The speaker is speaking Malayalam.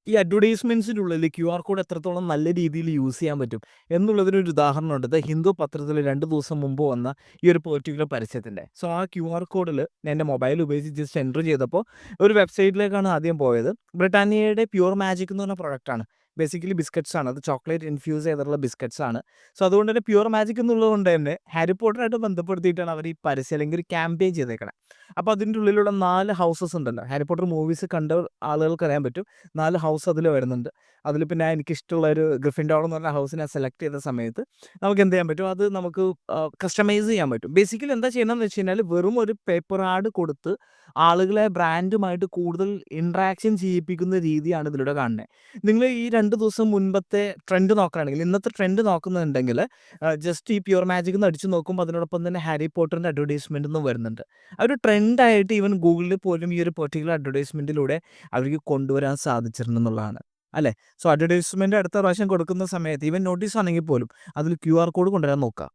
ഈ അഡ്വർടൈസ്മെന്റ്സിൻ്റെ ഉള്ളിൽ ക്യൂആർ കോഡ് എത്രത്തോളം നല്ല രീതിയിൽ യൂസ് ചെയ്യാൻ പറ്റും എന്നുള്ളതിനൊരു ഉദാഹരണമുണ്ട്. ഹിന്ദു പത്രത്തിൽ 2 ദിവസം മുമ്പ് വന്ന ഈ ഒരു പെർട്ടിക്കുലർ പരസ്യത്തിൻ്റെ. സോ ആ ക്യൂആർ കോഡിൽ ഞാൻ എൻ്റെ മൊബൈൽ ഉപയോഗിച്ച് ജസ്റ്റ് എൻ്റർ ചെയ്തപ്പോൾ ഒരു വെബ്സൈറ്റിലേക്കാണ് ആദ്യം പോയത്. ബ്രിട്ടാനിയയുടെ പ്യൂർ മാജിക് എന്ന് പറഞ്ഞ പ്രൊഡക്റ്റാണ്. ബേസിക്കലി ബിസ്ക്കറ്റ്സ് ആണ്. അത് ചോക്ലേറ്റ് ഇൻഫ്യൂസ് ചെയ്തിട്ടുള്ള ബിസ്ക്കറ്റ്സ് ആണ്. സോ അതുകൊണ്ട് തന്നെ പ്യൂർ മാജിക് എന്നുള്ളത് കൊണ്ട് തന്നെ ഹാരി പോട്ടറായിട്ട് ബന്ധപ്പെടുത്തിയിട്ടാണ് അവർ ഈ പരസ്യം അല്ലെങ്കിൽ ഒരു ക്യാമ്പയിൻ ചെയ്തേക്കണത്. അപ്പോൾ അതിൻ്റെ ഉള്ളിലുള്ള 4 ഹൗസസ് ഉണ്ടല്ലോ. ഹാരി പോട്ടർ മൂവീസ് കണ്ട ആളുകൾക്ക് അറിയാൻ പറ്റും. 4 ഹൗസ് അതിൽ വരുന്നുണ്ട്. അതിൽ പിന്നെ എനിക്കിഷ്ടമുള്ള ഒരു ഗ്രിഫിൻഡോർ എന്ന് പറഞ്ഞ ഹൗസിനെ സെലക്ട് ചെയ്ത സമയത്ത് നമുക്ക് എന്ത് ചെയ്യാൻ പറ്റും, അത് നമുക്ക് കസ്റ്റമൈസ് ചെയ്യാൻ പറ്റും. ബേസിക്കലി എന്താ ചെയ്യണമെന്ന് വെച്ച് കഴിഞ്ഞാൽ വെറും ഒരു പേപ്പർ ആഡ് കൊടുത്ത് ആളുകളെ ബ്രാൻഡുമായിട്ട് കൂടുതൽ ഇൻട്രാക്ഷൻ ചെയ്യിപ്പിക്കുന്ന രീതിയാണ് ഇതിലൂടെ കാണുന്നത്. നിങ്ങൾ ഈ 2 ദിവസം മുൻപത്തെ ട്രെൻഡ് നോക്കുകയാണെങ്കിൽ, ഇന്നത്തെ ട്രെൻഡ് നോക്കുന്നുണ്ടെങ്കിൽ ജസ്റ്റ് ഈ പ്യൂർ മാജിക് എന്ന് അടിച്ച് നോക്കുമ്പോൾ അതിനോടൊപ്പം തന്നെ ഹാരി പോട്ടറിൻ്റെ അഡ്വർടൈസ്മെൻ്റ് എന്നും വരുന്നുണ്ട്. ആ ഒരു ട്രെൻഡായിട്ട് ഈവൻ ഗൂഗിളിൽ പോലും ഈ ഒരു പെർട്ടിക്കുലർ അഡ്വർടൈസ്മെൻറ്റിലൂടെ അവർക്ക് കൊണ്ടുവരാൻ സാധിച്ചിട്ടുണ്ടെന്നുള്ളതാണ് അല്ലേ. സോ അഡ്വർടൈസ്മെന്റ് അടുത്ത പ്രാവശ്യം കൊടുക്കുന്ന സമയത്ത് ഈവൻ നോട്ടീസ് ആണെങ്കിൽ പോലും അതിൽ ക്യു ആർ കോഡ് കൊണ്ടുവരാൻ നോക്കുക.